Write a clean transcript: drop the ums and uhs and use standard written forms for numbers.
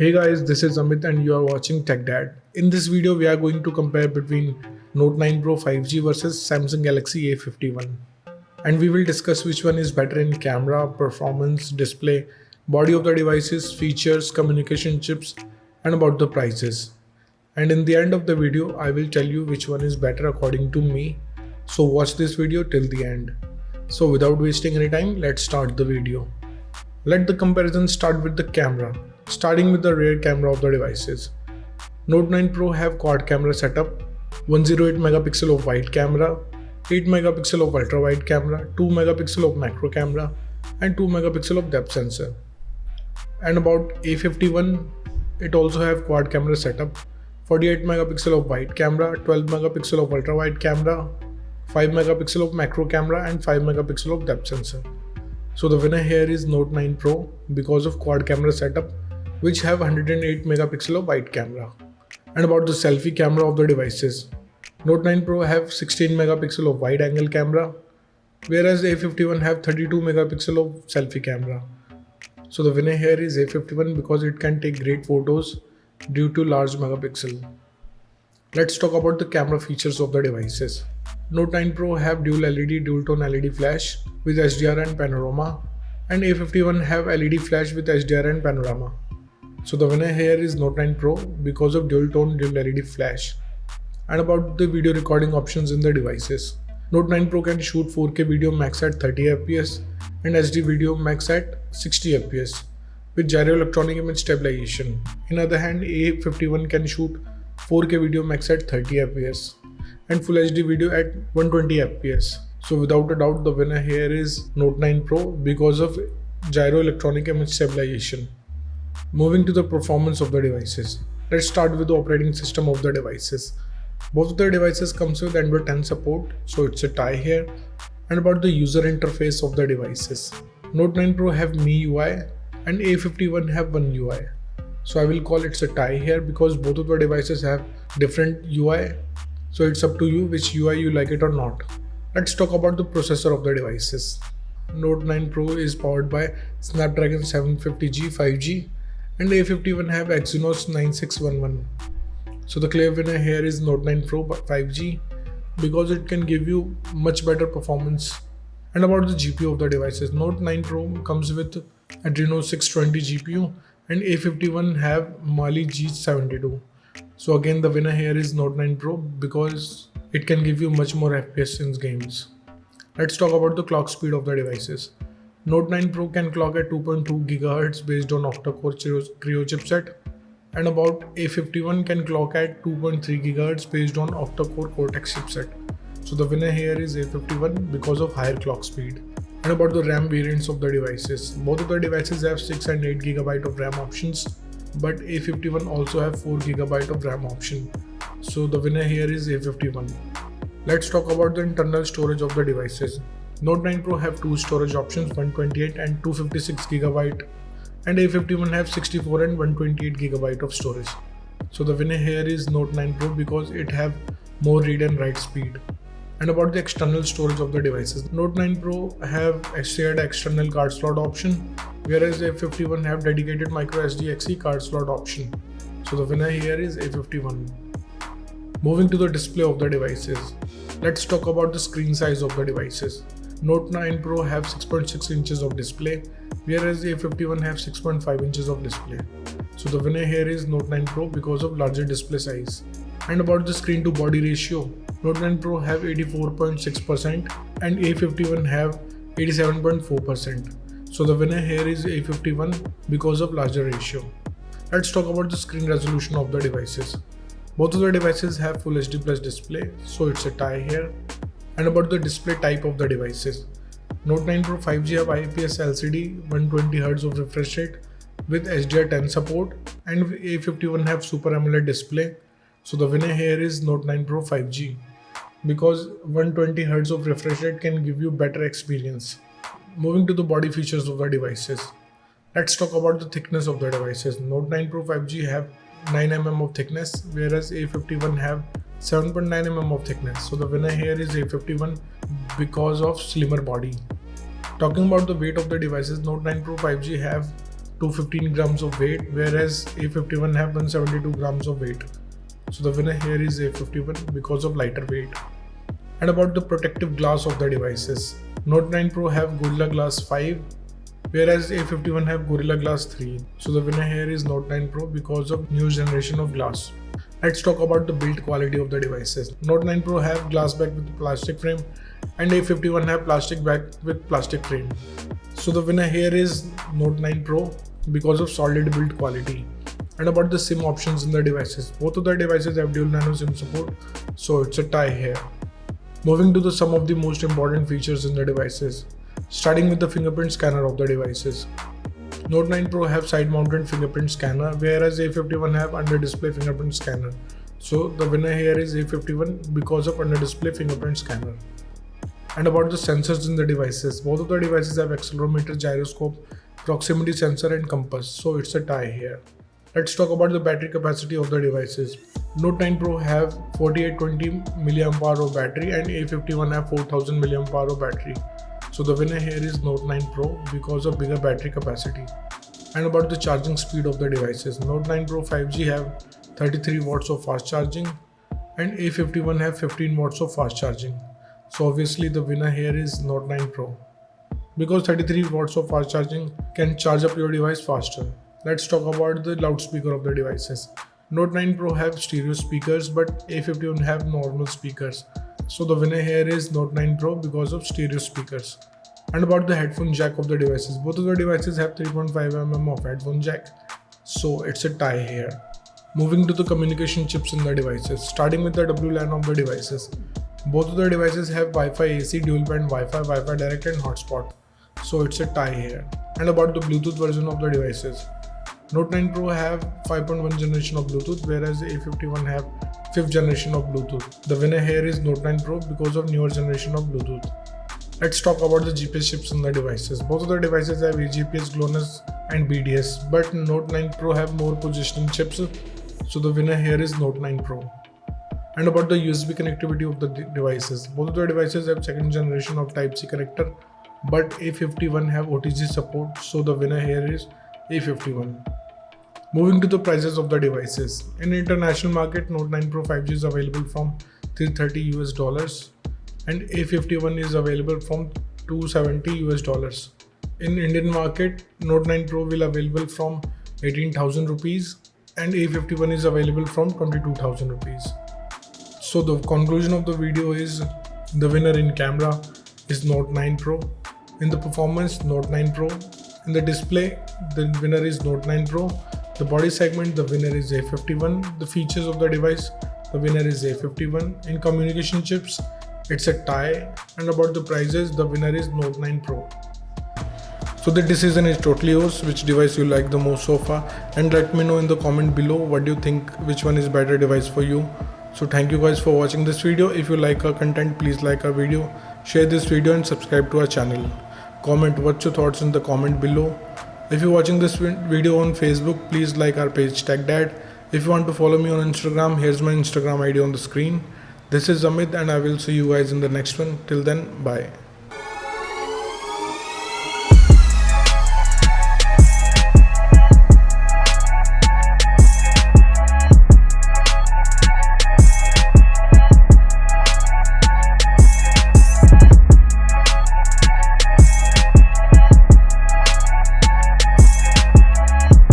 Hey guys, this is Amit and you are watching Tech Dad. In this video, we are going to compare between Note 9 Pro 5G versus Samsung Galaxy A51. And we will discuss which one is better in camera, performance, display, body of the devices, features, communication chips, and about the prices. And in the end of the video, I will tell you which one is better according to me. So watch this video till the end. So without wasting any time, let's start the video. Let the comparison start with the camera, starting with the rear camera of the devices. Note 9 Pro have quad camera setup, 108 megapixel of wide camera, 8 megapixel of ultra wide camera, 2 megapixel of macro camera, and 2 megapixel of depth sensor. And about A51, it also have quad camera setup, 48 megapixel of wide camera, 12 megapixel of ultra wide camera, 5 megapixel of macro camera, and 5 megapixel of depth sensor. So the winner here is Note 9 Pro because of quad camera setup, which have 108 megapixel of wide camera. And about the selfie camera of the devices, Note 9 Pro have 16 megapixel of wide angle camera, whereas A51 have 32 megapixel of selfie camera. So the winner here is A51 because it can take great photos due to large megapixel. Let's talk about the camera features of the devices. Note 9 Pro have dual LED dual tone LED flash with HDR and panorama, and A51 have LED flash with HDR and panorama. So the winner here is Note 9 Pro because of dual tone dual LED flash. And about the video recording options in the devices, Note 9 Pro can shoot 4K video max at 30 fps and HD video max at 60 fps with gyro electronic image stabilization. In other hand, A51 can shoot 4K video max at 30 fps and Full HD video at 120 fps. So without a doubt, the winner here is Note 9 Pro because of gyro electronic image stabilization. Moving to the performance of the devices, let's start with the operating system of the devices. Both of the devices comes with Android 10 support, so it's a tie here. And about the user interface of the devices, Note 9 Pro have MIUI and A51 have One UI. So I will call it a tie here because both of the devices have different UI. So it's up to you which UI you like it or not. Let's talk about the processor of the devices. Note 9 Pro is powered by Snapdragon 750G 5G and A51 have Exynos 9611. So the clear winner here is Note 9 Pro 5G because it can give you much better performance. And about the GPU of the devices, Note 9 Pro comes with Adreno 620 GPU and A51 have Mali G72. So again, the winner here is Note 9 Pro because it can give you much more FPS in games. Let's talk about the clock speed of the devices. Note 9 Pro can clock at 2.2 GHz based on octa-core Creo chipset, and about A51 can clock at 2.3 GHz based on octa-core Cortex chipset. So the winner here is A51 because of higher clock speed. And about the RAM variants of the devices, both of the devices have 6 and 8 GB of RAM options, but A51 also have 4 GB of RAM option. So the winner here is A51. Let's talk about the internal storage of the devices. Note 9 Pro have two storage options, 128 and 256 GB, and A51 have 64 and 128 GB of storage. So the winner here is Note 9 Pro because it have more read and write speed. And about the external storage of the devices, Note 9 Pro have shared external card slot option, whereas A51 have dedicated micro SD XE card slot option. So the winner here is A51. Moving to the display of the devices, let's talk about the screen size of the devices. Note 9 Pro have 6.6 inches of display, whereas A51 have 6.5 inches of display. So the winner here is Note 9 Pro because of larger display size. And about the screen to body ratio, Note 9 Pro have 84.6% and A51 have 87.4%. So the winner here is A51 because of larger ratio. Let's talk about the screen resolution of the devices. Both of the devices have Full HD Plus display, so it's a tie here. And about the display type of the devices, Note 9 Pro 5G have IPS LCD 120Hz of refresh rate with HDR10 support, and A51 have Super AMOLED display. So the winner here is Note 9 Pro 5G because 120Hz of refresh rate can give you better experience. Moving to the body features of the devices, let's talk about the thickness of the devices. Note 9 Pro 5G have 9 mm of thickness, whereas A51 have 7.9 mm of thickness. So the winner here is A51 because of slimmer body. Talking about the weight of the devices, Note 9 Pro 5G have 215 grams of weight, whereas A51 have 172 grams of weight. So the winner here is A51 because of lighter weight. And about the protective glass of the devices, Note 9 Pro have Gorilla Glass 5, whereas A51 have Gorilla Glass 3. So the winner here is Note 9 Pro because of new generation of glass. Let's talk about the build quality of the devices. Note 9 Pro have glass back with plastic frame and A51 have plastic back with plastic frame. So the winner here is Note 9 Pro because of solid build quality. And about the SIM options in the devices, both of the devices have dual nano SIM support, so it's a tie here. Moving to some of the most important features in the devices, starting with the fingerprint scanner of the devices. Note 9 Pro have side-mounted fingerprint scanner, whereas A51 have under-display fingerprint scanner. So the winner here is A51 because of under-display fingerprint scanner. And about the sensors in the devices, both of the devices have accelerometer, gyroscope, proximity sensor and compass, so it's a tie here. Let's talk about the battery capacity of the devices. Note 9 Pro have 4820 mAh of battery and A51 have 4000 mAh of battery. So the winner here is Note 9 Pro because of bigger battery capacity. And about the charging speed of the devices, Note 9 Pro 5G have 33 watts of fast charging and A51 have 15 watts of fast charging. So obviously the winner here is Note 9 Pro because 33 watts of fast charging can charge up your device faster. Let's talk about the loudspeaker of the devices. Note 9 Pro have stereo speakers but A51 have normal speakers. So the winner here is Note 9 Pro because of stereo speakers. And about the headphone jack of the devices, both of the devices have 3.5mm of headphone jack, so it's a tie here. Moving to the communication chips in the devices, starting with the WLAN of the devices. Both of the devices have Wi-Fi AC, dual band Wi-Fi, Wi-Fi direct and hotspot, so it's a tie here. And about the Bluetooth version of the devices, Note 9 Pro have 5.1 generation of Bluetooth, whereas A51 have 5th generation of Bluetooth. The winner here is Note 9 Pro because of newer generation of Bluetooth. Let's talk about the GPS chips in the devices. Both of the devices have AGPS, GLONASS and BDS, but Note 9 Pro have more positioning chips, so the winner here is Note 9 Pro. And about the USB connectivity of the devices, both of the devices have 2nd generation of Type-C connector, but A51 have OTG support, so the winner here is A51. Moving to the prices of the devices. In international market, Note 9 Pro 5G is available from $330 and A51 is available from $270. In Indian market, Note 9 Pro will available from 18,000 rupees and A51 is available from 22,000 rupees. So the conclusion of the video is the winner in camera is Note 9 Pro. In the performance, Note 9 Pro. In the display, the winner is Note 9 Pro. The body segment, the winner is A51. The features of the device, the winner is A51. In communication chips, it's a tie. And about the prices, the winner is Note 9 Pro. So the decision is totally yours, which device you like the most so far, and let me know in the comment below what do you think, which one is better device for you. So thank you guys for watching this video. If you like our content, please like our video, share this video and subscribe to our channel. Comment what's your thoughts in the comment below. If you're watching this video on Facebook, please like our page TechDad. If you want to follow me on Instagram, here's my Instagram ID on the screen. This is Amit and I will see you guys in the next one. Till then, bye.